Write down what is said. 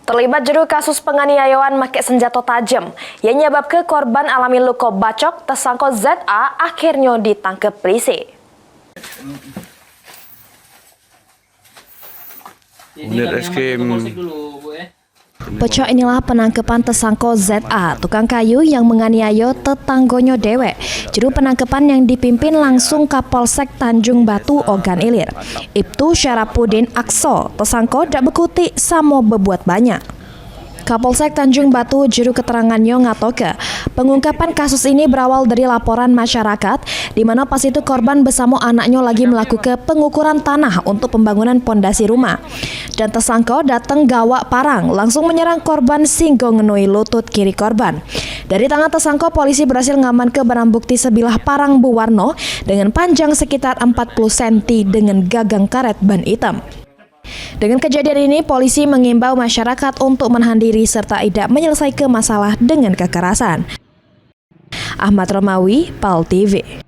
Terlibat juru kasus penganiayaan make senjata tajam yang menyebabkan korban alami luka bacok, tersangka ZA akhirnya ditangkap polisi. Pecah inilah penangkapan tersangka ZA, tukang kayu yang menganiaya tetanggonya dewek. Juru penangkapan yang dipimpin langsung Kapolsek Tanjung Batu Ogan Ilir. Ibtu Syarapuddin Akso, tersangka dak bekutik sama bebuat banyak. Kapolsek Tanjung Batu juru keterangannya ngatoke, pengungkapan kasus ini berawal dari laporan masyarakat di mana pas itu korban bersama anaknya lagi melakukan pengukuran tanah untuk pembangunan pondasi rumah. Dan tersangka datang gawak parang langsung menyerang korban sehingga ngenui lutut kiri korban. Dari tangan tersangka polisi berhasil ngamankan barang bukti sebilah parang berwarna dengan panjang sekitar 40 cm dengan gagang karet ban hitam. Dengan kejadian ini, polisi mengimbau masyarakat untuk menahan diri serta tidak menyelesaikan masalah dengan kekerasan. Ahmad Romawi, PAL TV.